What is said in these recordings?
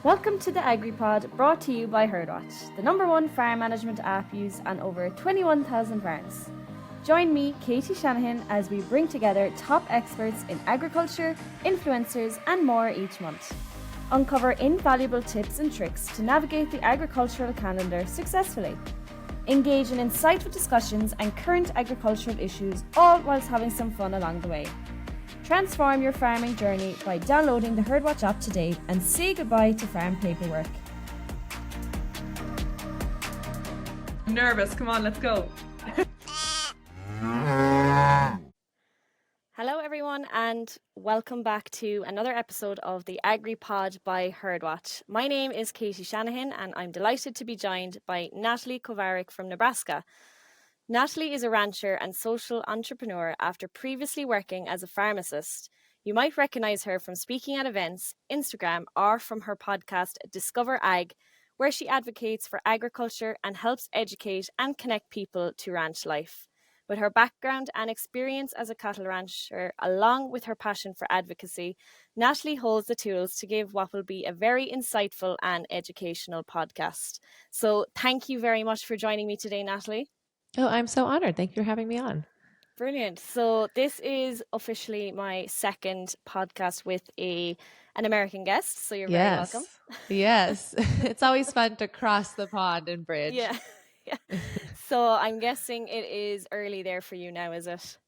Welcome to the AgriPod, brought to you by Herdwatch, the #1 farm management app used on over 21,000 farms. Join me, Katie Shanahan, as we bring together top experts in agriculture, influencers and more each month. Uncover invaluable tips and tricks to navigate the agricultural calendar successfully. Engage in insightful discussions and current agricultural issues, all whilst having some fun along the way. Transform your farming journey by downloading the Herdwatch app today and say goodbye to farm paperwork. I'm nervous. Come on, let's go. Hello everyone and welcome back to another episode of the AgriPod by Herdwatch. My name is Katie Shanahan and I'm delighted to be joined by Natalie Kovarik from Nebraska. Natalie is a rancher and social entrepreneur after previously working as a pharmacist. You might recognise her from speaking at events, Instagram, or from her podcast DiscoverAg, where she advocates for agriculture and helps educate and connect people to ranch life. With her background and experience as a cattle rancher, along with her passion for advocacy, Natalie holds the tools to give what will be a very insightful and educational podcast. So thank you very much for joining me today, Natalie. Oh, I'm so honored. Thank you for having me on. Brilliant. So this is officially my second podcast with an American guest. So you're very welcome. Yes. It's always fun to cross the pond and bridge. Yeah. So I'm guessing it is early there for you now, is it?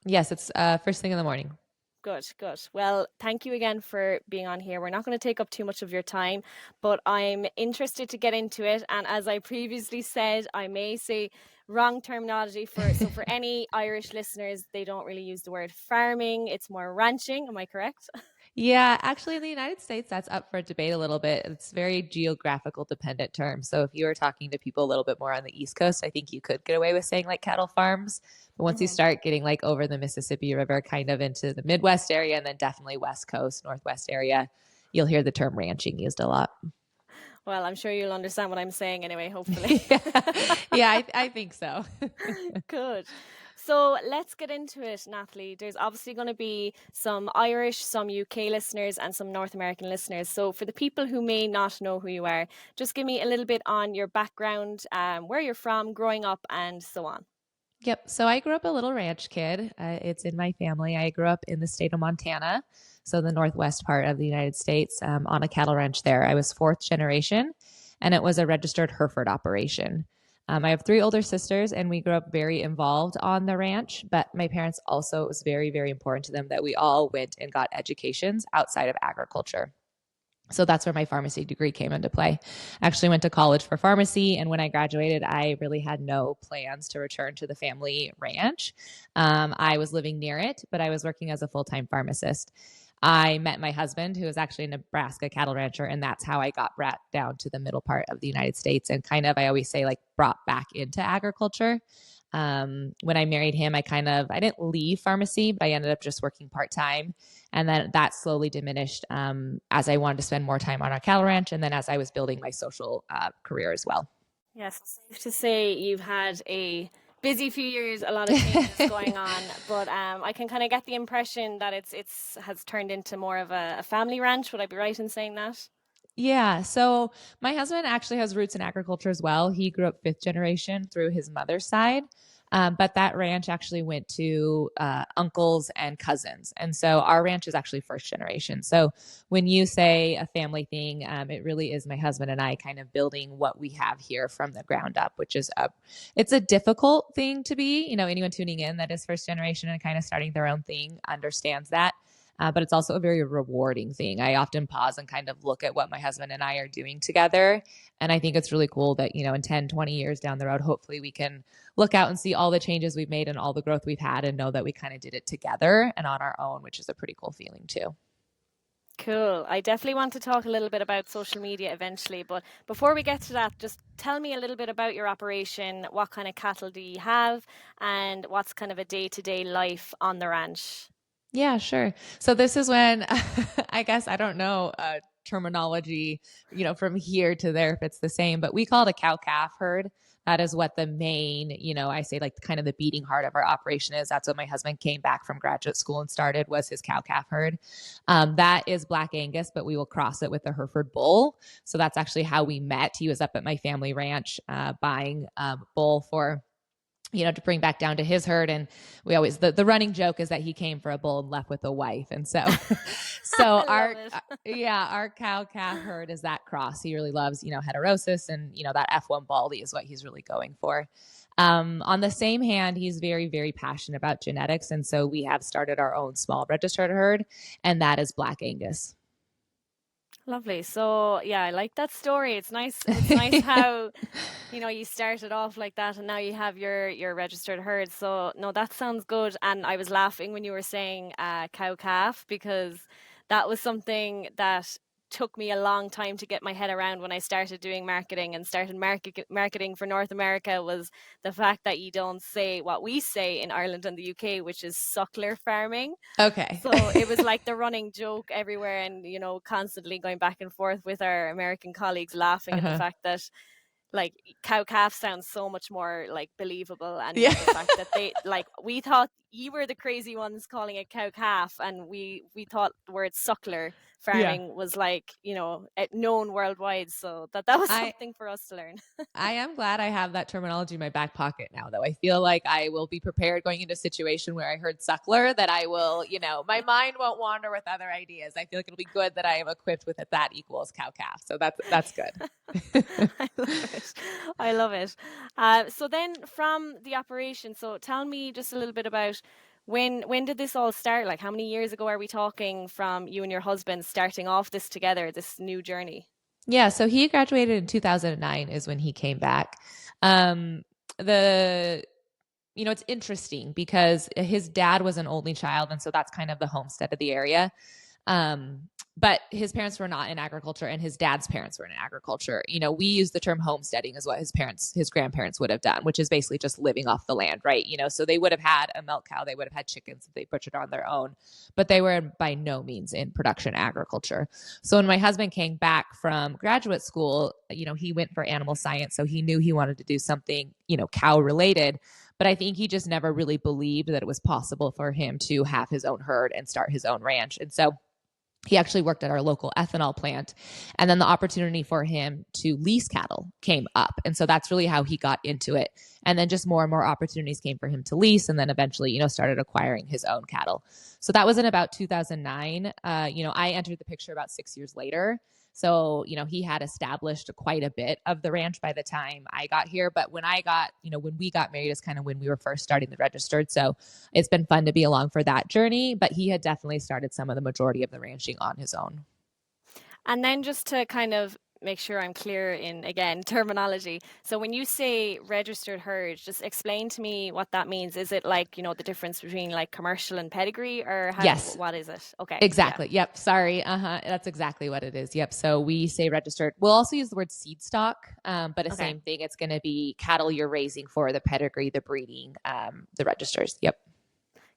Yes, it's first thing in the morning. Good. Well, thank you again for being on here. We're not going to take up too much of your time, but I'm interested to get into it. And as I previously said, I may say wrong terminology for any Irish listeners, they don't really use the word farming. It's more ranching. Am I correct? Yeah, actually in the United States, that's up for debate a little bit. It's very geographical dependent term. So if you were talking to people a little bit more on the East Coast, I think you could get away with saying like cattle farms. But once you start getting like over the Mississippi River, kind of into the Midwest area, and then definitely West Coast, Northwest area, you'll hear the term ranching used a lot. Well, I'm sure you'll understand what I'm saying anyway, hopefully. Yeah, I think so. Good. So let's get into it, Natalie. There's obviously going to be some Irish, some UK listeners and some North American listeners. So for the people who may not know who you are, just give me a little bit on your background, where you're from, growing up and so on. Yep. So I grew up a little ranch kid. It's in my family. I grew up in the state of Montana, so the northwest part of the United States, on a cattle ranch there. I was fourth generation, and it was a registered Hereford operation. I have 3 older sisters, and we grew up very involved on the ranch, but my parents also, it was very, very important to them that we all went and got educations outside of agriculture. So that's where my pharmacy degree came into play. I actually went to college for pharmacy, and when I graduated, I really had no plans to return to the family ranch. I was living near it, but I was working as a full-time pharmacist. I met my husband, who is actually a Nebraska cattle rancher, and that's how I got brought down to the middle part of the United States and kind of, I always say, like brought back into agriculture. When I married him, I didn't leave pharmacy, but I ended up just working part-time. And then that slowly diminished as I wanted to spend more time on our cattle ranch. And then as I was building my social career as well. Yes, safe to say you've had a busy few years, a lot of changes going on, but I can kind of get the impression that it's has turned into more of a family ranch. Would I be right in saying that? Yeah. So my husband actually has roots in agriculture as well. He grew up 5th generation through his mother's side. But that ranch actually went to uncles and cousins. And so our ranch is actually 1st generation. So when you say a family thing, it really is my husband and I kind of building what we have here from the ground up, which is it's a difficult thing to be. Anyone tuning in that is 1st generation and kind of starting their own thing understands that. But it's also a very rewarding thing. I often pause and kind of look at what my husband and I are doing together. And I think it's really cool that, in 10, 20 years down the road, hopefully we can look out and see all the changes we've made and all the growth we've had and know that we kind of did it together and on our own, which is a pretty cool feeling too. Cool. I definitely want to talk a little bit about social media eventually, but before we get to that, just tell me a little bit about your operation. What kind of cattle do you have and what's kind of a day-to-day life on the ranch? Yeah, sure. So this is when, I guess, I don't know, terminology, from here to there if it's the same, but we call it a cow-calf herd. That is what the main, I say like kind of the beating heart of our operation is. That's what my husband came back from graduate school and started, was his cow-calf herd. That is Black Angus, but we will cross it with the Hereford bull. So that's actually how we met. He was up at my family ranch buying bull for, to bring back down to his herd. And we always, the running joke is that he came for a bull and left with a wife. And so, our cow calf herd is that cross. He really loves, heterosis, and, that F1 baldy is what he's really going for. On the same hand, he's very, very passionate about genetics. And so we have started our own small registered herd, and that is Black Angus. Lovely. So yeah, I like that story. It's nice. It's nice how, you started off like that and now you have your registered herd. So no, that sounds good. And I was laughing when you were saying cow calf, because that was something that took me a long time to get my head around when I started doing marketing and started marketing for North America, was the fact that you don't say what we say in Ireland and the UK, which is suckler farming. Okay. So it was like the running joke everywhere, and constantly going back and forth with our American colleagues, laughing at the fact that like cow calf sounds so much more like believable, and the fact that they we thought you were the crazy ones calling it cow calf, and we thought the word suckler farming was known worldwide, so that was something for us to learn. I am glad I have that terminology in my back pocket now, though. I feel like I will be prepared going into a situation where I heard suckler, that I will, my mind won't wander with other ideas. I feel like it'll be good that I am equipped with it. That equals cow calf. So that's good. I love it. So then from the operation, so tell me just a little bit about when did this all start? Like, how many years ago are we talking, from you and your husband starting off this together, this new journey? Yeah, so he graduated in 2009 is when he came back. It's interesting because his dad was an only child, and so that's kind of the homestead of the area. But his parents were not in agriculture, and his dad's parents were in agriculture. We use the term homesteading as what his grandparents would have done, which is basically just living off the land, right? So they would have had a milk cow, they would have had chickens that they butchered on their own, but they were by no means in production agriculture. So when my husband came back from graduate school, he went for animal science. So he knew he wanted to do something, cow related. But I think he just never really believed that it was possible for him to have his own herd and start his own ranch. And so he actually worked at our local ethanol plant, and then the opportunity for him to lease cattle came up. And so that's really how he got into it. And then just more and more opportunities came for him to lease, and then eventually, started acquiring his own cattle. So that was in about 2009. I entered the picture about 6 years later. So, he had established quite a bit of the ranch by the time I got here. But when we got married is kind of when we were first starting the registered. So it's been fun to be along for that journey. But he had definitely started some of the majority of the ranching on his own. And then just to kind of make sure I'm clear in, again, terminology. So when you say registered herd, just explain to me what that means. Is it like, the difference between like commercial and pedigree, or yes, what is it? Okay. Exactly. Yeah. Yep. Sorry. That's exactly what it is. Yep. So we say registered. We'll also use the word seed stock, but the same thing. It's going to be cattle you're raising for the pedigree, the breeding, the registers. Yep.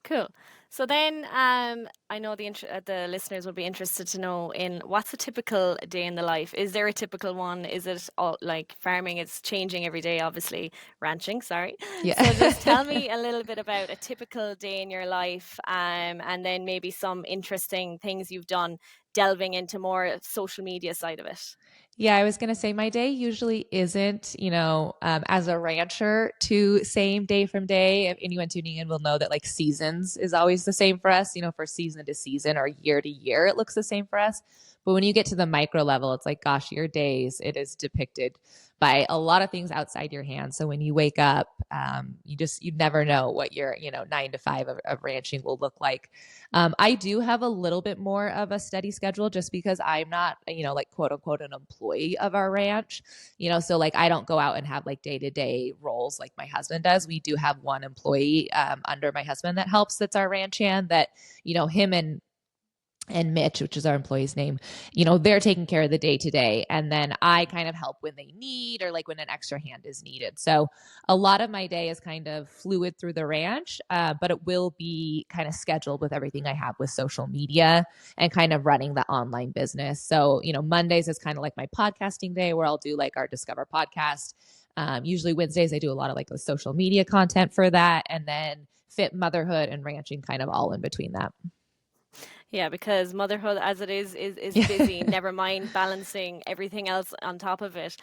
Cool. So then I know the listeners will be interested to know, in what's a typical day in the life? Is there a typical one? Is it all like farming? It's changing every day, obviously. Ranching, sorry. Yeah. So just tell me a little bit about a typical day in your life, and then maybe some interesting things you've done, delving into more social media side of it. Yeah, I was going to say my day usually isn't, as a rancher, too same day from day. If anyone tuning in will know that like seasons is always the same for us, for season to season or year to year, it looks the same for us. But when you get to the micro level, it's like, gosh, your days, it is depicted by a lot of things outside your hands. So when you wake up, you never know what your, 9 to 5 of ranching will look like. I do have a little bit more of a steady schedule just because I'm not, like quote unquote, an employee of our ranch, so like I don't go out and have like day-to-day roles like my husband does. We do have one employee under my husband that helps. That's our ranch hand that, him and and Mitch, which is our employee's name, they're taking care of the day to day. And then I kind of help when they need, or like when an extra hand is needed. So a lot of my day is kind of fluid through the ranch, but it will be kind of scheduled with everything I have with social media and kind of running the online business. So, Mondays is kind of like my podcasting day where I'll do like our Discover podcast. Usually Wednesdays, I do a lot of like the social media content for that. And then fit, motherhood, and ranching kind of all in between that. Yeah, because motherhood as it is busy, never mind balancing everything else on top of it.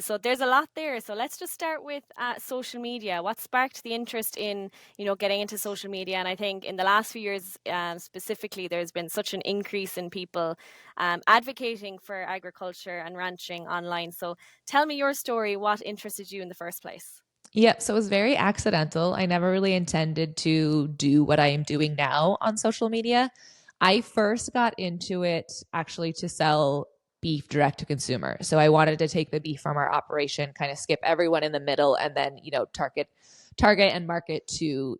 So there's a lot there. So let's just start with social media. What sparked the interest in, getting into social media? And I think in the last few years, specifically, there's been such an increase in people advocating for agriculture and ranching online. So tell me your story. What interested you in the first place? Yep. So it was very accidental. I never really intended to do what I am doing now on social media. I first got into it actually to sell beef direct to consumer. So I wanted to take the beef from our operation, kind of skip everyone in the middle, and then, target and market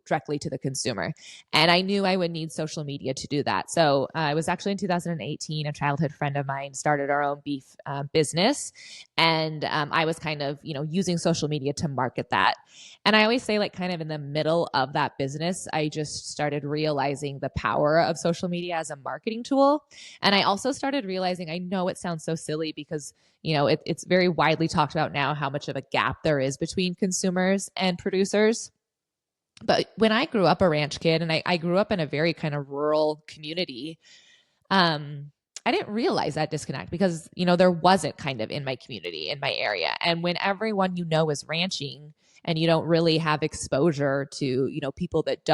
directly to the consumer. And I knew I would need social media to do that. So it was actually in 2018, a childhood friend of mine started our own beef business. And I was kind of, using social media to market that. And I always say, like, kind of in the middle of that business, I just started realizing the power of social media as a marketing tool. And I also started realizing, I know it sounds so silly because it's very widely talked about now how much of a gap there is between consumers and producers. But when I grew up a ranch kid, and I grew up in a very kind of rural community, I didn't realize that disconnect because, there wasn't kind of in my community, in my area. And when everyone is ranching and you don't really have exposure to, people that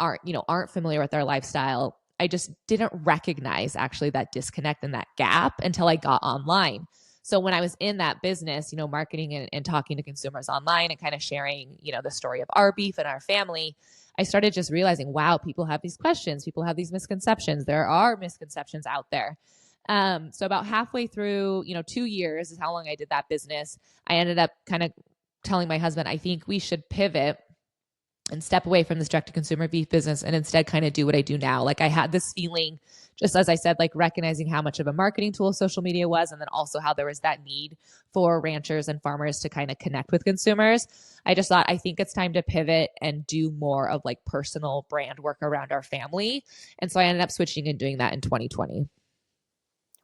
aren't familiar with their lifestyle, I just didn't recognize actually that disconnect and that gap until I got online. So when I was in that business, marketing and talking to consumers online and kind of sharing, the story of our beef and our family, I started just realizing, wow, people have these questions, people have these misconceptions. There are misconceptions out there. So about halfway through, 2 years is how long I did that business. I ended up kind of telling my husband, I think we should pivot and step away from this direct-to-consumer beef business and instead kind of do what I do now. Like I had this feeling, just as I said, like recognizing how much of a marketing tool social media was, and then also how there was that need for ranchers and farmers to kind of connect with consumers. I just thought, I think it's time to pivot and do more of like personal brand work around our family. And so I ended up switching and doing that in 2020.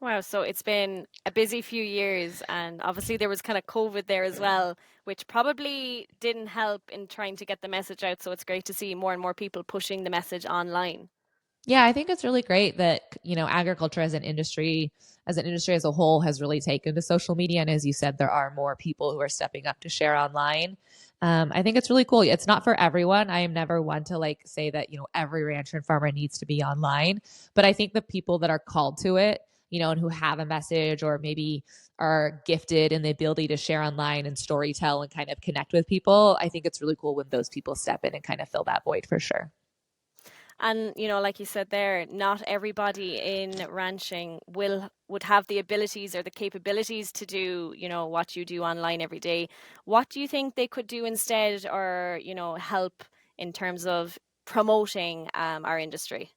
Wow, so it's been a busy few years, and obviously there was kind of COVID there as well, which probably didn't help in trying to get the message out. So it's great to see more and more people pushing the message online. Yeah, I think it's really great that, agriculture as an industry as a whole has really taken to social media. And as you said, there are more people who are stepping up to share online. I think it's really cool. It's not for everyone. I am never one to like say that, every rancher and farmer needs to be online, but I think the people that are called to it, and who have a message or maybe are gifted in the ability to share online and storytell and kind of connect with people, I think it's really cool when those people step in and kind of fill that void for sure. And, like you said there, not everybody in ranching would have the abilities or the capabilities to do, what you do online every day. What do you think they could do instead, or, help in terms of promoting our industry?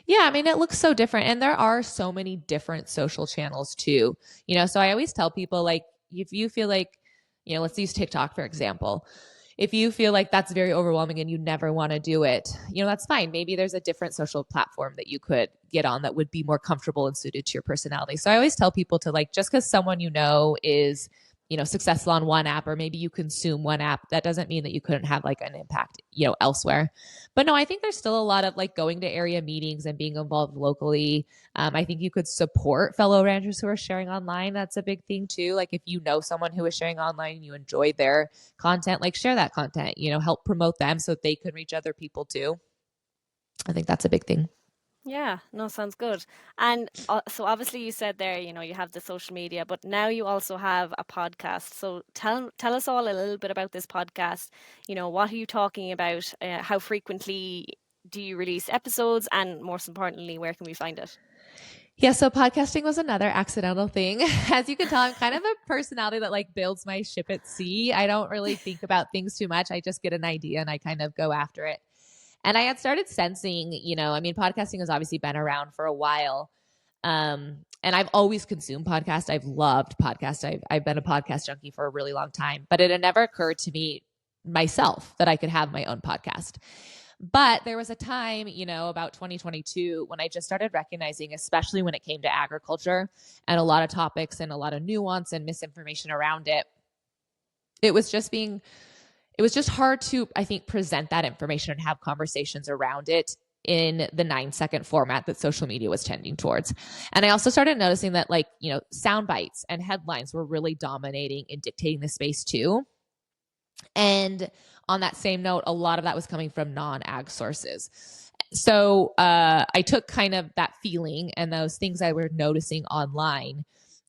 Yeah, I mean, it looks so different. And there are so many different social channels too. So I always tell people, like, if you feel like, let's use TikTok, for example. If you feel like that's very overwhelming and you never want to do it, that's fine. Maybe there's a different social platform that you could get on that would be more comfortable and suited to your personality. So I always tell people to, like, just because someone is successful on one app, or maybe you consume one app, that doesn't mean that you couldn't have like an impact, elsewhere. But no, I think there's still a lot of like going to area meetings and being involved locally. I think you could support fellow ranchers who are sharing online. That's a big thing too. Like if you know someone who is sharing online and you enjoy their content, like share that content, help promote them so they can reach other people too. I think that's a big thing. Yeah, no, sounds good. And so obviously you said there, you have the social media, but now you also have a podcast. So tell us all a little bit about this podcast. What are you talking about? How frequently do you release episodes? And most importantly, where can we find it? Yeah, so podcasting was another accidental thing. As you can tell, I'm kind of a personality that like builds my ship at sea. I don't really think about things too much. I just get an idea and I kind of go after it. And I had started sensing, podcasting has obviously been around for a while. And I've always consumed podcasts. I've loved podcasts. I've been a podcast junkie for a really long time, but it had never occurred to me myself that I could have my own podcast. But there was a time, about 2022, when I just started recognizing, especially when it came to agriculture and a lot of topics and a lot of nuance and misinformation around it, it was just hard to, I think, present that information and have conversations around it in the 9-second format that social media was tending towards. And I also started noticing that sound bites and headlines were really dominating and dictating the space too. And on that same note, a lot of that was coming from non-ag sources. So I took kind of that feeling and those things I were noticing online.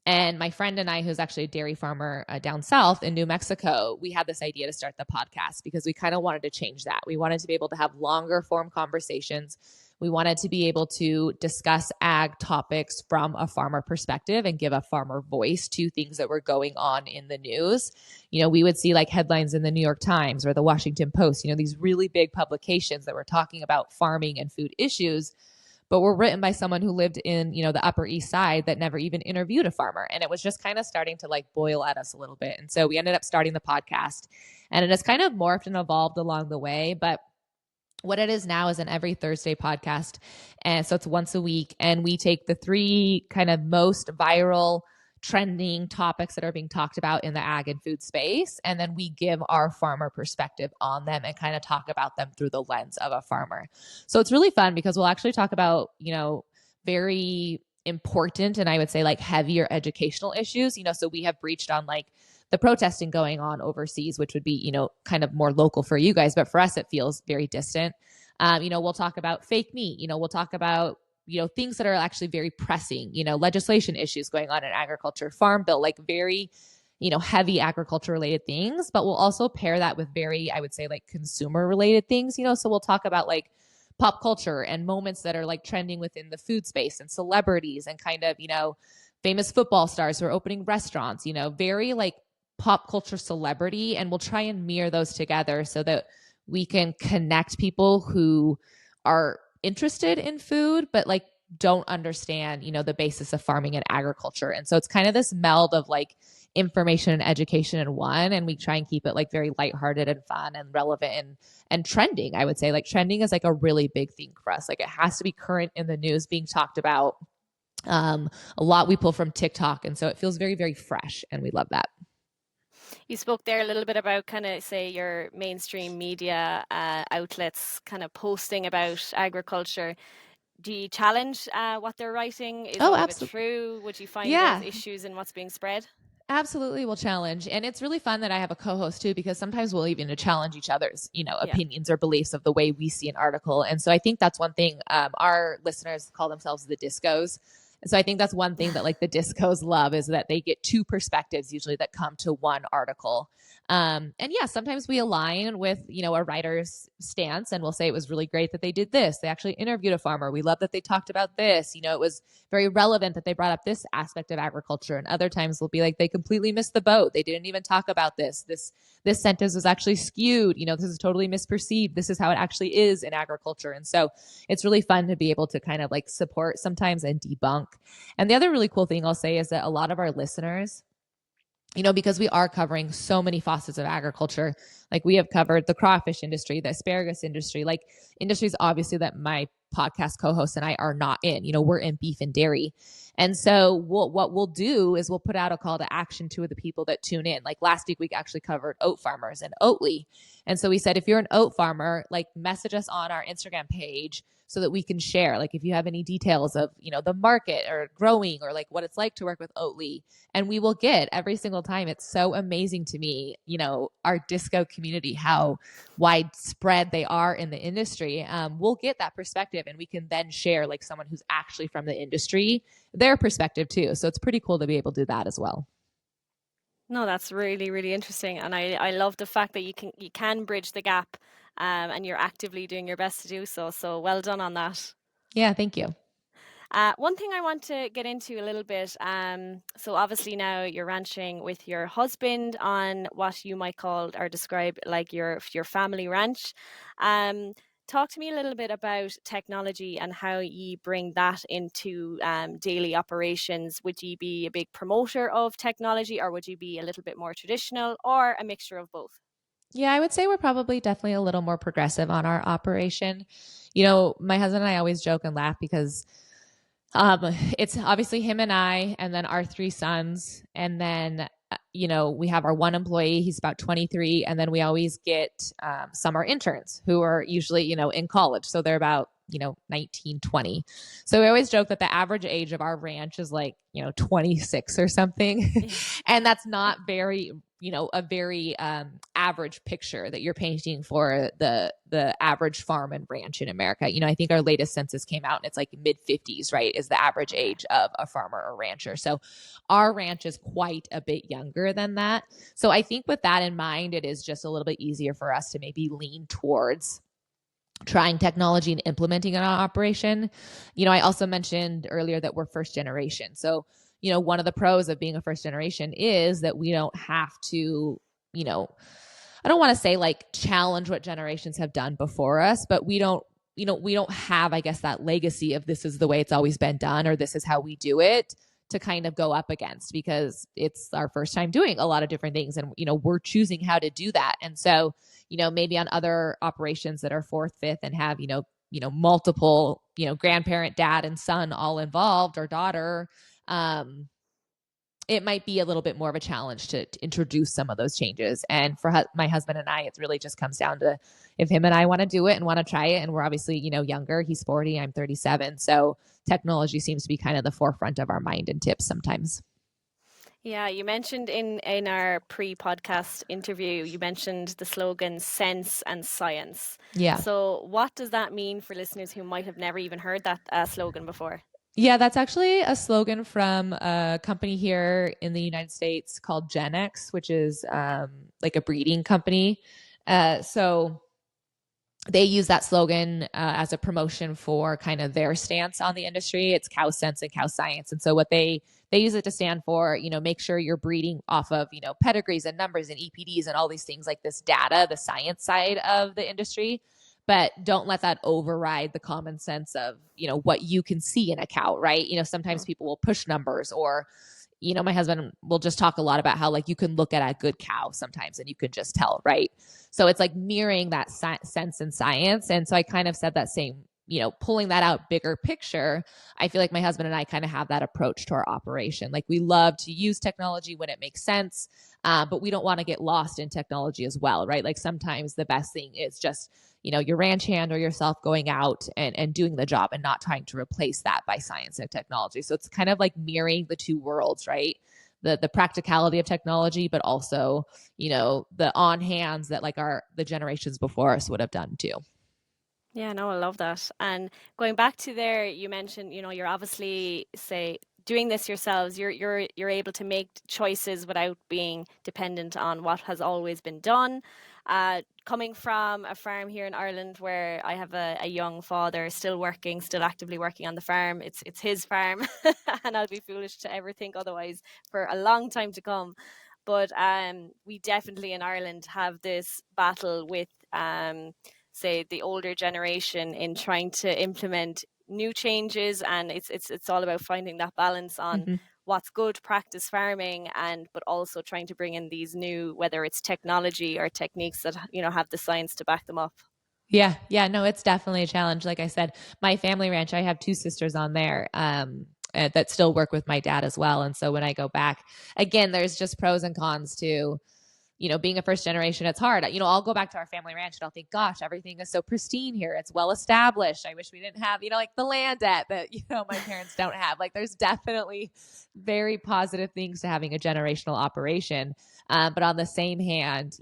And my friend and I, who's actually a dairy farmer down south in New Mexico, we had this idea to start the podcast because we kind of wanted to change that. We wanted to be able to have longer form conversations. We wanted to be able to discuss ag topics from a farmer perspective and give a farmer voice to things that were going on in the news. We would see like headlines in the New York Times or the Washington Post, these really big publications that were talking about farming and food issues, but were written by someone who lived in, the Upper East Side that never even interviewed a farmer. And it was just kind of starting to like boil at us a little bit. And so we ended up starting the podcast, and it has kind of morphed and evolved along the way. But what it is now is an every Thursday podcast. And so it's once a week. And we take the 3 kind of most viral trending topics that are being talked about in the ag and food space. And then we give our farmer perspective on them and kind of talk about them through the lens of a farmer. So it's really fun because we'll actually talk about, very important and I would say like heavier educational issues, so we have breached on like the protesting going on overseas, which would be, kind of more local for you guys, but for us, it feels very distant. We'll talk about fake meat, we'll talk about, things that are actually very pressing, legislation issues going on in agriculture, farm bill, like very, heavy agriculture related things, but we'll also pair that with very, I would say like consumer related things, so we'll talk about like pop culture and moments that are like trending within the food space and celebrities and kind of, famous football stars who are opening restaurants, very like pop culture celebrity. And we'll try and mirror those together so that we can connect people who are interested in food, but like don't understand, the basis of farming and agriculture. And so it's kind of this meld of like information and education in one. And we try and keep it like very lighthearted and fun and relevant and trending. I would say like trending is like a really big thing for us. Like it has to be current in the news being talked about. A lot we pull from TikTok. And so it feels very, very fresh. And we love that. You spoke there a little bit about kind of say your mainstream media outlets kind of posting about agriculture. Do you challenge what they're writing? Is all of it true? Would you find there's issues in what's being spread? Absolutely, we'll challenge. And it's really fun that I have a co-host too, because sometimes we'll even challenge each other's, opinions or beliefs of the way we see an article. And so I think that's one thing our listeners call themselves the discos. And so I think that's one thing that like the discos love is that they get 2 perspectives usually that come to one article. And yeah, sometimes we align with, a writer's stance and we'll say it was really great that they did this. They actually interviewed a farmer. We love that they talked about this. It was very relevant that they brought up this aspect of agriculture. And other times we'll be like, they completely missed the boat. They didn't even talk about this. This sentence was actually skewed. This is totally misperceived. This is how it actually is in agriculture. And so it's really fun to be able to kind of like support sometimes and debunk. And the other really cool thing I'll say is that a lot of our listeners, because we are covering so many facets of agriculture, like we have covered the crawfish industry, the asparagus industry, like industries obviously that my podcast co-hosts and I are not in, we're in beef and dairy. And so what we'll do is we'll put out a call to action to the people that tune in. Like last week, we actually covered oat farmers and Oatly. And so we said, if you're an oat farmer, like message us on our Instagram page so that we can share, like if you have any details of, the market or growing or like what it's like to work with Oatly. And we will get every single time. It's so amazing to me, our disco community, how widespread they are in the industry. We'll get that perspective and we can then share like someone who's actually from the industry, their perspective too. So it's pretty cool to be able to do that as well. No, that's really, really interesting. And I love the fact that you can bridge the gap and you're actively doing your best to do so. So well done on that. Yeah, thank you. One thing I want to get into a little bit. So obviously now you're ranching with your husband on what you might call or describe like your family ranch. talk to me a little bit about technology and how you bring that into daily operations. Would you be a big promoter of technology, or would you be a little bit more traditional, or a mixture of both? Yeah, I would say we're probably definitely a little more progressive on our operation. My husband and I always joke and laugh because it's obviously him and I, and then our three sons. And then, we have our one employee, he's about 23. And then we always get summer interns who are usually, in college. So they're about, 19, 20. So we always joke that the average age of our ranch is like, 26 or something. Yeah. And that's not very, a very average picture that you're painting for the average farm and ranch in America. I think our latest census came out and it's like mid 50s, right? Is the average age of a farmer or rancher. So our ranch is quite a bit younger than that. So I think with that in mind, it is just a little bit easier for us to maybe lean towards trying technology and implementing it on operation. I also mentioned earlier that we're first generation. So, one of the pros of being a first generation is that we don't have to, I don't want to say like challenge what generations have done before us, but we don't have, I guess, that legacy of this is the way it's always been done, or this is how we do it, to kind of go up against, because it's our first time doing a lot of different things. And, we're choosing how to do that. And so, maybe on other operations that are fourth, fifth, and have, multiple, grandparent, dad and son all involved, or daughter, it might be a little bit more of a challenge to introduce some of those changes. And for my husband and I, it really just comes down to if him and I want to do it and want to try it. And we're obviously, younger. He's 40, I'm 37. So technology seems to be kind of the forefront of our mind and tips sometimes. Yeah, you mentioned in our pre-podcast interview, you mentioned the slogan "sense and science." Yeah. So what does that mean for listeners who might have never even heard that slogan before? Yeah, that's actually a slogan from a company here in the United States called Gen X, which is like a breeding company. So they use that slogan as a promotion for kind of their stance on the industry. It's cow sense and cow science. And so what they use it to stand for, make sure you're breeding off of, pedigrees and numbers and EPDs and all these things, like this data, the science side of the industry. But don't let that override the common sense of, what you can see in a cow, right? Sometimes people will push numbers, or, my husband will just talk a lot about how like you can look at a good cow sometimes and you can just tell, right? So it's like mirroring that sense and science. And so I kind of said that same, pulling that out bigger picture. I feel like my husband and I kind of have that approach to our operation. Like we love to use technology when it makes sense, but we don't want to get lost in technology as well, right? Like sometimes the best thing is just, your ranch hand or yourself going out and doing the job and not trying to replace that by science and technology. So it's kind of like mirroring the two worlds, right? The practicality of technology, but also, the on hands that like the generations before us would have done too. Yeah, no, I love that. And going back to there, you mentioned, you're obviously doing this yourselves. You're able to make choices without being dependent on what has always been done. Coming from a farm here in Ireland where I have a young father still actively working on the farm. It's his farm, and I'll be foolish to ever think otherwise for a long time to come. But we definitely in Ireland have this battle with say the older generation in trying to implement new changes, and it's all about finding that balance on what's good practice farming, but also trying to bring in these new, whether it's technology or techniques that have the science to back them up. Yeah, no, it's definitely a challenge. Like I said, my family ranch, I have two sisters on there that still work with my dad as well. And so when I go back, again, there's just pros and cons to being a first generation. It's hard. I'll go back to our family ranch and I'll think, gosh, everything is so pristine here. It's well established. I wish we didn't have, like the land debt that, my parents don't have. Like there's definitely very positive things to having a generational operation. But on the same hand,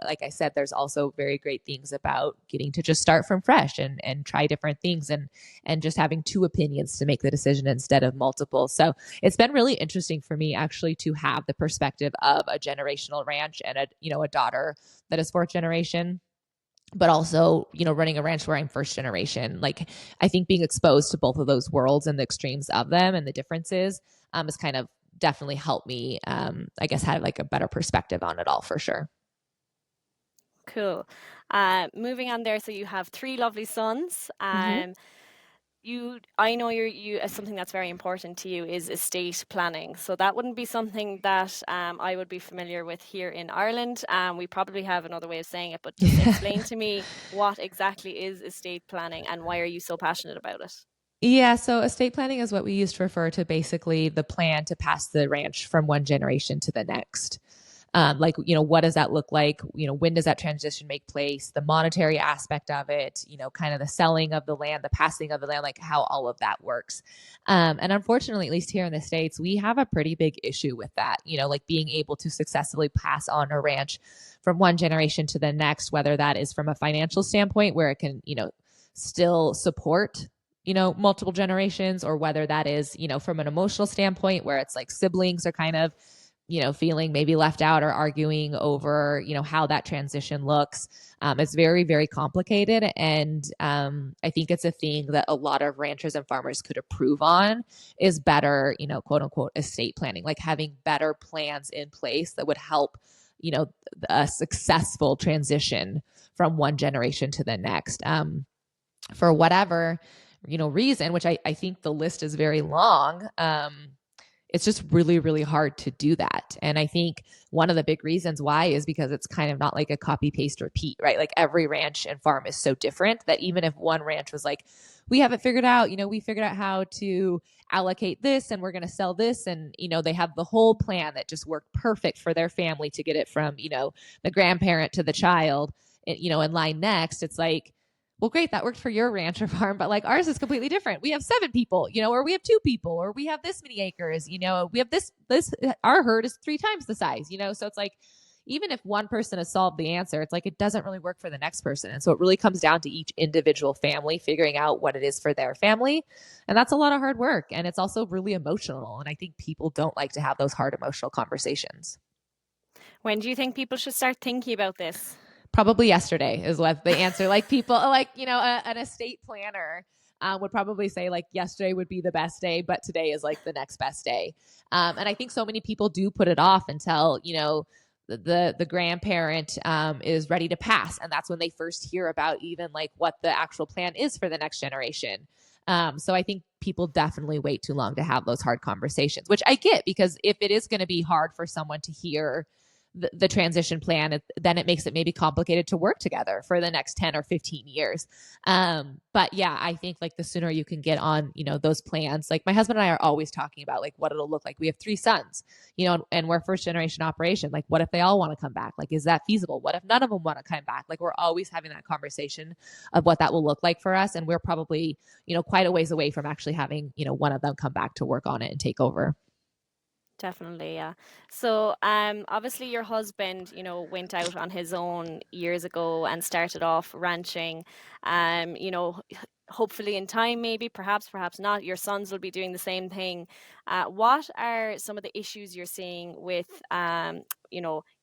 like I said, there's also very great things about getting to just start from fresh and try different things and just having two opinions to make the decision instead of multiple. So it's been really interesting for me actually to have the perspective of a generational ranch and a daughter that is fourth generation, but also, running a ranch where I'm first generation. Like I think being exposed to both of those worlds and the extremes of them and the differences has kind of definitely helped me, I guess, have like a better perspective on it all for sure. Cool. Moving on there, so you have three lovely sons. I know something that's very important to you is estate planning. So that wouldn't be something that I would be familiar with here in Ireland. We probably have another way of saying it, but just explain to me what exactly is estate planning and why are you so passionate about it? Yeah, so estate planning is what we used to refer to basically the plan to pass the ranch from one generation to the next. Like, what does that look like? When does that transition make place? The monetary aspect of it, kind of the selling of the land, the passing of the land, like how all of that works. And unfortunately, at least here in the States, we have a pretty big issue with that, like being able to successfully pass on a ranch from one generation to the next, whether that is from a financial standpoint where it can, still support multiple generations, or whether that is, from an emotional standpoint where it's like siblings are kind of, feeling maybe left out or arguing over, how that transition looks. It's very, very complicated. And I think it's a thing that a lot of ranchers and farmers could improve on is better, quote unquote, estate planning, like having better plans in place that would help, a successful transition from one generation to the next. For whatever reason, which I think the list is very long, it's just really, really hard to do that. And I think one of the big reasons why is because it's kind of not like a copy, paste, repeat, right? Like every ranch and farm is so different that even if one ranch was like, we have it figured out, we figured out how to allocate this and we're going to sell this. And, they have the whole plan that just worked perfect for their family to get it from, the grandparent to the child, in line next. It's like, well, great, that worked for your ranch or farm, but like ours is completely different. We have 7 people, or we have 2 people, or we have this many acres, we have this, our herd is 3 times the size, so it's like, even if one person has solved the answer, it's like, it doesn't really work for the next person. And so it really comes down to each individual family figuring out what it is for their family. And that's a lot of hard work. And it's also really emotional. And I think people don't like to have those hard emotional conversations. When do you think people should start thinking about this? Probably yesterday is what the answer. Like people like, an estate planner would probably say like yesterday would be the best day, but today is like the next best day. And I think so many people do put it off until, the grandparent is ready to pass. And that's when they first hear about even like what the actual plan is for the next generation. So I think people definitely wait too long to have those hard conversations, which I get, because if it is going to be hard for someone to hear the transition plan, then it makes it maybe complicated to work together for the next 10 or 15 years. But yeah, I think like the sooner you can get on, those plans, like my husband and I are always talking about like what it'll look like. We have 3 sons, and we're first generation operation. Like what if they all want to come back? Like, is that feasible? What if none of them want to come back? Like we're always having that conversation of what that will look like for us. And we're probably, quite a ways away from actually having, one of them come back to work on it and take over. Definitely, yeah. So, obviously your husband, went out on his own years ago and started off ranching. Hopefully in time, maybe, perhaps not, your sons will be doing the same thing. What are some of the issues you're seeing with,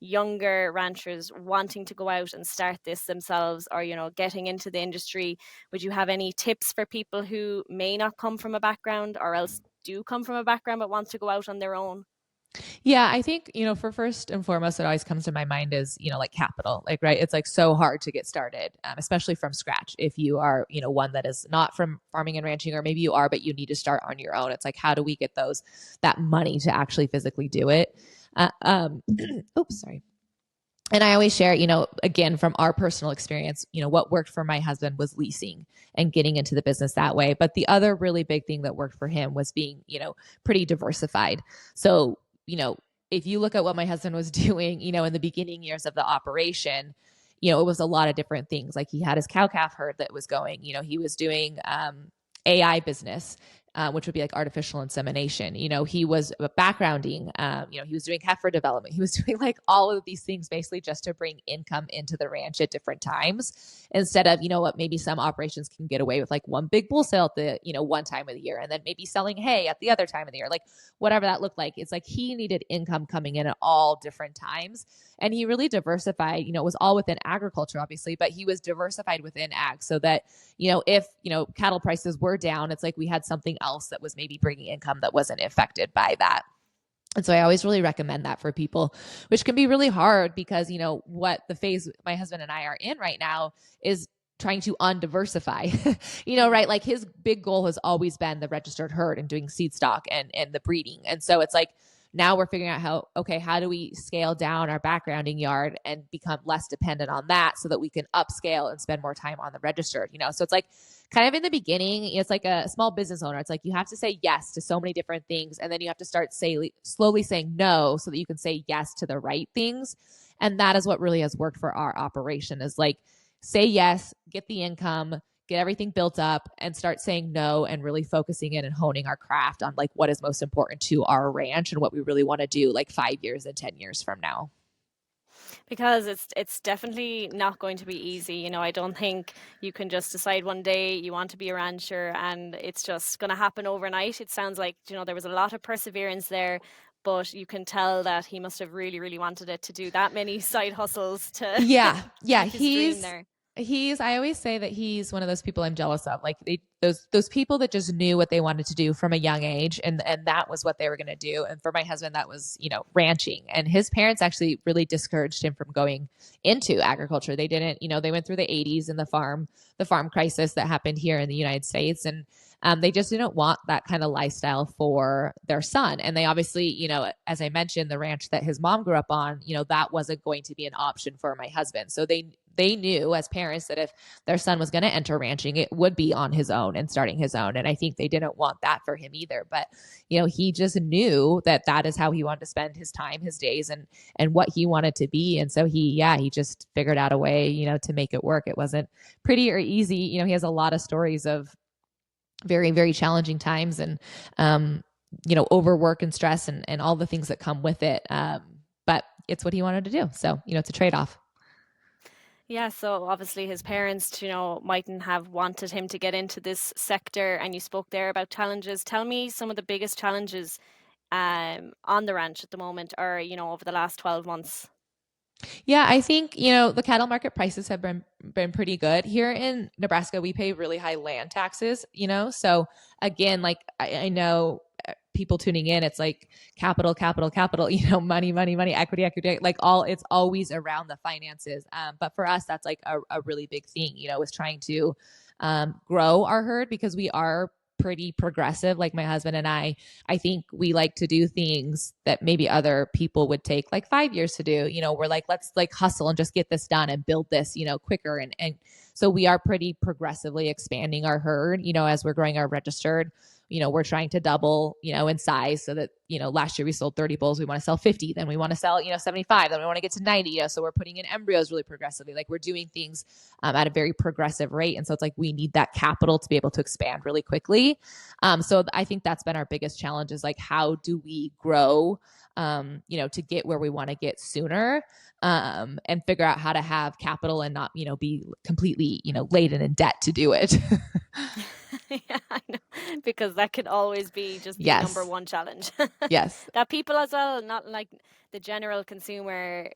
younger ranchers wanting to go out and start this themselves, or, getting into the industry? Would you have any tips for people who may not come from a background, or else do come from a background but want to go out on their own? Yeah, I think, for first and foremost, what always comes to my mind is, like capital, like, right. It's like so hard to get started, especially from scratch. If you are, one that is not from farming and ranching, or maybe you are, but you need to start on your own. It's like, how do we get that money to actually physically do it? Oops, sorry. And I always share, again, from our personal experience, what worked for my husband was leasing and getting into the business that way. But the other really big thing that worked for him was being, pretty diversified. So, if you look at what my husband was doing, in the beginning years of the operation, it was a lot of different things. Like he had his cow-calf herd that was going, he was doing AI business, which would be like artificial insemination. He was backgrounding, he was doing heifer development. He was doing like all of these things basically just to bring income into the ranch at different times, instead of, what maybe some operations can get away with, like one big bull sale at the, one time of the year, and then maybe selling hay at the other time of the year, like whatever that looked like. It's like he needed income coming in at all different times. And he really diversified, it was all within agriculture, obviously, but he was diversified within ag, so that, if, cattle prices were down, it's like we had something else that was maybe bringing income that wasn't affected by that. And so I always really recommend that for people, which can be really hard because, you know, what the phase my husband and I are in right now is trying to undiversify, you know, right? Like his big goal has always been the registered herd and doing seed stock and the breeding. And so it's like, now we're figuring out how do we scale down our backgrounding yard and become less dependent on that so that we can upscale and spend more time on the registered, you know? So it's like kind of in the beginning, it's like a small business owner. It's like you have to say yes to so many different things. And then you have to start slowly saying no so that you can say yes to the right things. And that is what really has worked for our operation is like, say yes, get the income, get everything built up, and start saying no and really focusing in and honing our craft on like what is most important to our ranch and what we really want to do like 5 years and 10 years from now. Because it's definitely not going to be easy. You know, I don't think you can just decide one day you want to be a rancher and it's just going to happen overnight. It sounds like, you know, there was a lot of perseverance there, but you can tell that he must have really, really wanted it to do that many side hustles to Yeah. keep his dream there. I always say that he's one of those people I'm jealous of. Like those people that just knew what they wanted to do from a young age and that was what they were going to do. And for my husband, that was, you know, ranching. And his parents actually really discouraged him from going into agriculture. They didn't, you know, they went through the 80s and the farm crisis that happened here in the United States. And they just didn't want that kind of lifestyle for their son. And they obviously, you know, as I mentioned, the ranch that his mom grew up on, you know, that wasn't going to be an option for my husband. So they knew as parents that if their son was going to enter ranching, it would be on his own and starting his own. And I think they didn't want that for him either. But, you know, he just knew that is how he wanted to spend his time, his days, and what he wanted to be. And so he just figured out a way, you know, to make it work. It wasn't pretty or easy. You know, he has a lot of stories of very, very challenging times and, you know, overwork and stress and all the things that come with it. But it's what he wanted to do. So, you know, it's a trade-off. Yeah, so obviously his parents, you know, mightn't have wanted him to get into this sector. And you spoke there about challenges. Tell me some of the biggest challenges on the ranch at the moment or, you know, over the last 12 months. Yeah, I think, you know, the cattle market prices have been pretty good. Here in Nebraska, we pay really high land taxes, you know? So again, like I know people tuning in, it's like capital, you know, money, equity, like it's always around the finances. But for us, that's like a really big thing, you know, is trying to grow our herd because we are pretty progressive. Like my husband and I think we like to do things that maybe other people would take like 5 years to do. You know, we're like, let's like hustle and just get this done and build this, you know, quicker. And so we are pretty progressively expanding our herd, you know, as we're growing our registered. You know, we're trying to double, you know, in size so that, you know, last year we sold 30 bulls. We want to sell 50. Then we want to sell, you know, 75. Then we want to get to 90. You know, so we're putting in embryos really progressively. Like we're doing things at a very progressive rate. And so it's like we need that capital to be able to expand really quickly. So I think that's been our biggest challenge is like, how do we grow, you know, to get where we want to get sooner and figure out how to have capital and not, you know, be completely, you know, laden in debt to do it. Yeah, I know. Because that could always be just the Yes. number one challenge. Yes. That people as well, not like the general consumer,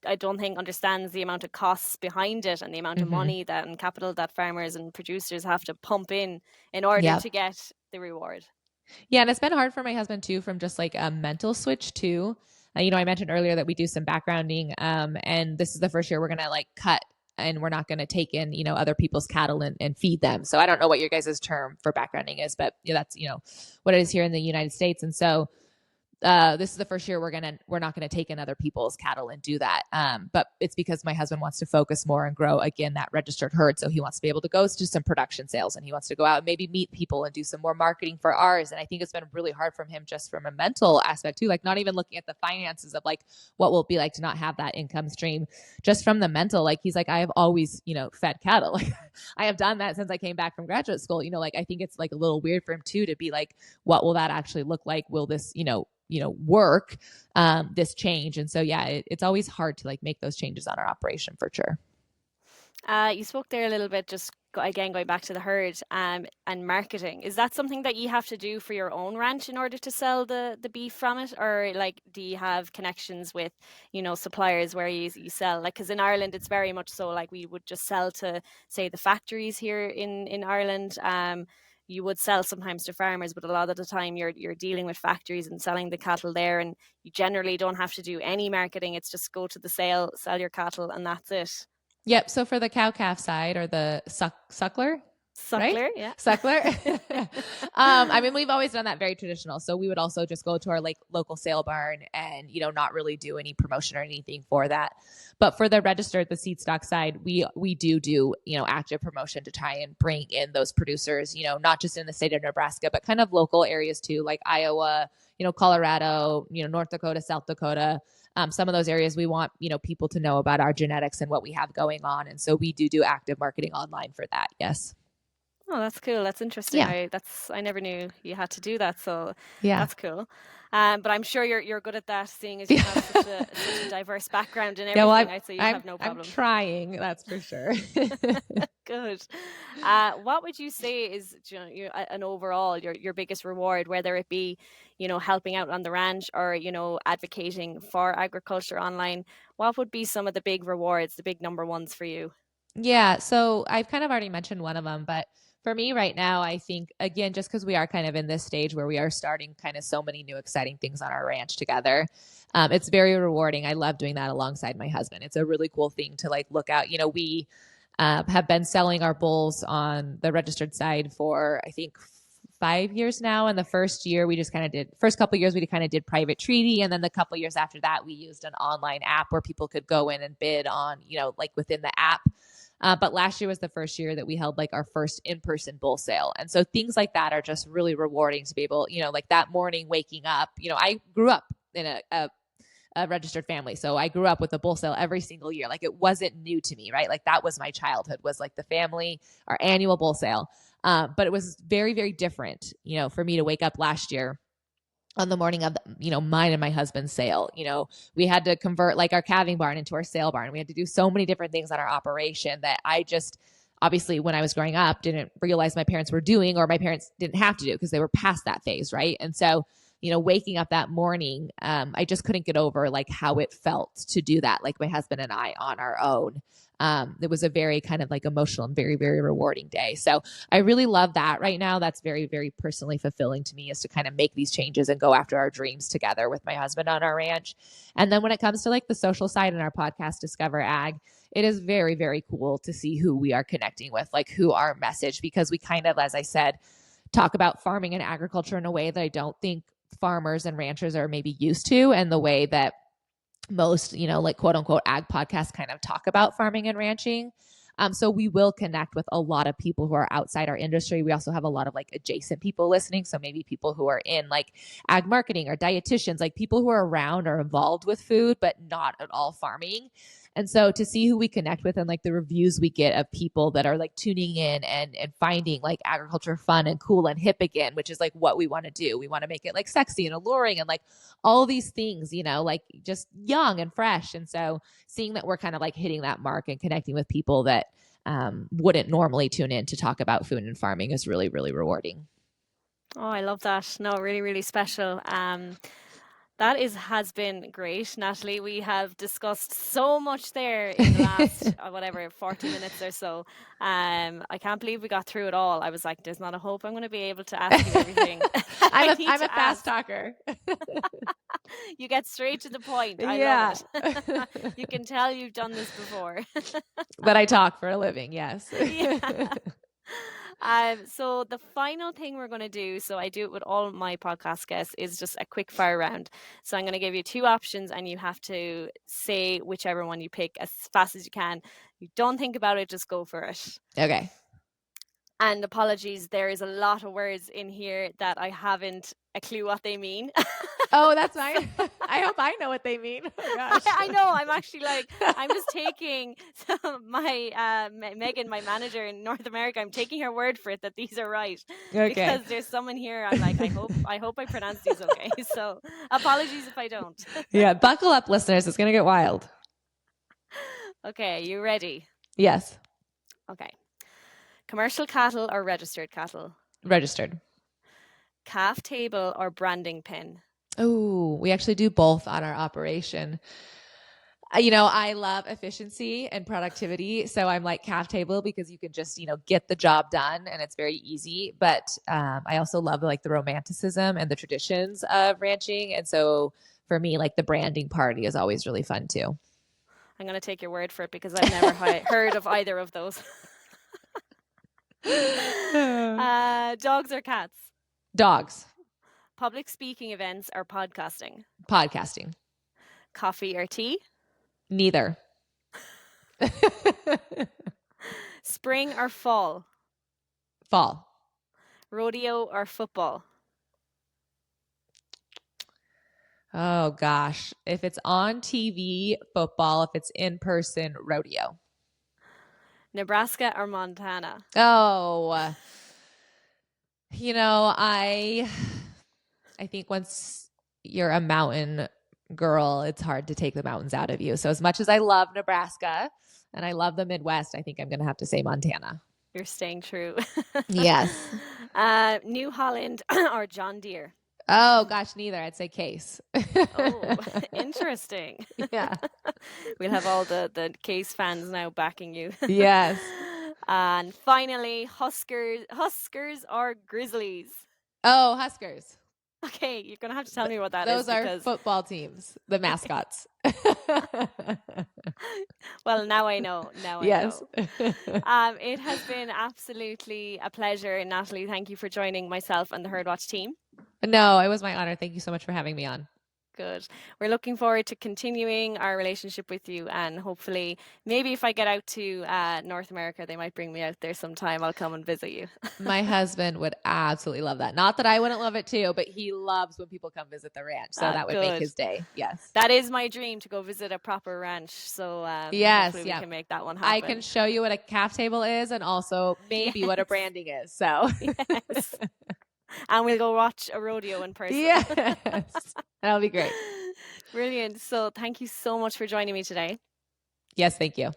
I don't think understands the amount of costs behind it and the amount of money that and capital that farmers and producers have to pump in order to get the reward. Yeah, and it's been hard for my husband too, from just like a mental switch too. You know, I mentioned earlier that we do some backgrounding, and this is the first year we're gonna like cut and we're not going to take in, you know, other people's cattle and feed them. So I don't know what your guys' term for backgrounding is, but yeah, that's, you know, what it is here in the United States. And so this is the first year we're not going to take in other people's cattle and do that. But it's because my husband wants to focus more and grow again that registered herd. So he wants to be able to go to some production sales and he wants to go out and maybe meet people and do some more marketing for ours. And I think it's been really hard for him just from a mental aspect too, like not even looking at the finances of like what will it be like to not have that income stream, just from the mental. Like he's like, I have always, you know, fed cattle. Like I have done that since I came back from graduate school. You know, like I think it's like a little weird for him too to be like, what will that actually look like? Will this, you know, work, this change. And so, yeah, it's always hard to like make those changes on our operation for sure. You spoke there a little bit, just again, going back to the herd and marketing. Is that something that you have to do for your own ranch in order to sell the beef from it? Or like, do you have connections with, you know, suppliers where you sell? Like, because in Ireland, it's very much so like we would just sell to, say, the factories here in Ireland. you would sell sometimes to farmers, but a lot of the time you're dealing with factories and selling the cattle there, and you generally don't have to do any marketing. It's just go to the sale, sell your cattle, and that's it. Yep. So for the cow-calf side, or the suckler, right? Suckler, yeah. Suckler. I mean, we've always done that very traditional. So we would also just go to our like local sale barn and, not really do any promotion or anything for that. But for the registered, the seed stock side, we do, active promotion to try and bring in those producers, not just in the state of Nebraska, but kind of local areas too, like Iowa, Colorado, North Dakota, South Dakota. Some of those areas we want, people to know about our genetics and what we have going on. And so we do active marketing online for that. Yes. Oh, that's cool. That's interesting. Yeah. I never knew you had to do that. So Yeah. that's cool. But I'm sure you're good at that, seeing as you have such a diverse background and everything. Yeah, well, I'd say you have no problem. I'm trying, that's for sure. Good. What would you say is an overall your biggest reward, whether it be helping out on the ranch or advocating for agriculture online? What would be some of the big rewards, the big number ones for you? Yeah, so I've kind of already mentioned one of them, but for me right now, I think, again, just because we are kind of in this stage where we are starting kind of so many new exciting things on our ranch together, it's very rewarding. I love doing that alongside my husband. It's a really cool thing to like look out. We have been selling our bulls on the registered side for, I think, 5 years now. And the first year we just kind of first couple of years we kind of did private treaty. And then the couple of years after that, we used an online app where people could go in and bid on, like within the app. But last year was the first year that we held like our first in-person bull sale. And so things like that are just really rewarding to be able, like that morning waking up, I grew up in a registered family. So I grew up with a bull sale every single year. Like it wasn't new to me, right? Like that was my childhood, was like the family, our annual bull sale. But it was very, very different, for me to wake up last year on the morning of, mine and my husband's sale. We had to convert like our calving barn into our sale barn. We had to do so many different things on our operation that I just, obviously when I was growing up, didn't realize my parents were doing, or my parents didn't have to do because they were past that phase. Right. And so, waking up that morning, I just couldn't get over like how it felt to do that. Like my husband and I on our own. It was a very kind of like emotional and very, very rewarding day. So I really love that right now. That's very, very personally fulfilling to me, is to kind of make these changes and go after our dreams together with my husband on our ranch. And then when it comes to like the social side in our podcast, Discover Ag, it is very, very cool to see who we are connecting with, like who our message, because we kind of, as I said, talk about farming and agriculture in a way that I don't think farmers and ranchers are maybe used to, and the way that most, like quote unquote ag podcasts kind of talk about farming and ranching. So we will connect with a lot of people who are outside our industry. We also have a lot of like adjacent people listening. So maybe people who are in like ag marketing or dietitians, like people who are around or involved with food, but not at all farming. And so to see who we connect with and like the reviews we get of people that are like tuning in and finding like agriculture fun and cool and hip again, which is like what we want to do. We want to make it like sexy and alluring and like all these things, like just young and fresh. And so seeing that we're kind of like hitting that mark and connecting with people that wouldn't normally tune in to talk about food and farming is really, really rewarding. Oh, I love that. No, really, really special. That has been great, Natalie. We have discussed so much there in the last, 40 minutes or so. I can't believe we got through it all. I was like, there's not a hope I'm going to be able to ask you everything. I'm a fast talker. You get straight to the point. I love it. You can tell you've done this before. But I talk for a living, yes. Yeah. So the final thing we're going to do, so I do it with all my podcast guests, is just a quick fire round. So I'm going to give you two options and you have to say whichever one you pick as fast as you can. You don't think about it, just go for it. Okay. And apologies, there is a lot of words in here that I haven't a clue what they mean. Oh, that's fine. I hope I know what they mean. Oh, gosh. I know. I'm actually like, I'm just taking my Megan, my manager in North America, I'm taking her word for it that these are right. Okay. Because there's someone here, I'm like, I hope I pronounce these okay. So apologies if I don't. Yeah, buckle up, listeners. It's going to get wild. Okay, you ready? Yes. Okay. Commercial cattle or registered cattle? Registered. Calf table or branding pin? Oh, we actually do both on our operation. I love efficiency and productivity. So I'm like calf table because you can just, get the job done and it's very easy. But I also love like the romanticism and the traditions of ranching. And so for me, like the branding party is always really fun too. I'm going to take your word for it because I've never heard of either of those. Dogs or cats? Dogs. Public speaking events or podcasting? Podcasting. Coffee or tea? Neither. Spring or fall? Fall. Rodeo or football? Oh gosh. If it's on TV, football. If it's in person, rodeo. Nebraska or Montana? Oh, I think once you're a mountain girl, it's hard to take the mountains out of you. So as much as I love Nebraska and I love the Midwest, I think I'm going to have to say Montana. You're staying true. Yes. New Holland or John Deere? Oh gosh, neither. I'd say Case. Oh, interesting. Yeah. We'll have all the Case fans now backing you. Yes. And finally, Huskers or Grizzlies? Oh, Huskers. Okay, you're going to have to tell me what that Those is. are football teams, the mascots. Well, now I know. Yes. It has been absolutely a pleasure. Natalie, thank you for joining myself and the Herdwatch team. No, it was my honor. Thank you so much for having me on. Good. We're looking forward to continuing our relationship with you, and hopefully maybe if I get out to North America, they might bring me out there sometime. I'll come and visit you. My husband would absolutely love that. Not that I wouldn't love it too, but he loves when people come visit the ranch. So that would make his day. Yes. That is my dream, to go visit a proper ranch. So yes, hopefully we can make that one happen. I can show you what a calf table is and also maybe what a branding is. So yes. And we'll go watch a rodeo in person. Yes. That'll be great. Brilliant. So thank you so much for joining me today. Yes, thank you.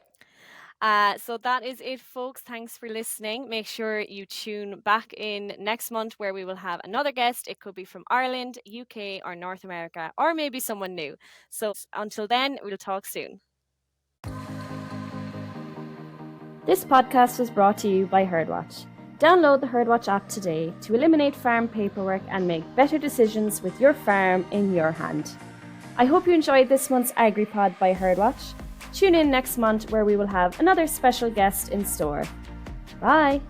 So that is it, folks. Thanks for listening. Make sure you tune back in next month where we will have another guest. It could be from Ireland, UK, or North America, or maybe someone new. So until then, we'll talk soon. This podcast was brought to you by Herdwatch. Download the Herdwatch app today to eliminate farm paperwork and make better decisions with your farm in your hand. I hope you enjoyed this month's AgriPod by Herdwatch. Tune in next month where we will have another special guest in store. Bye!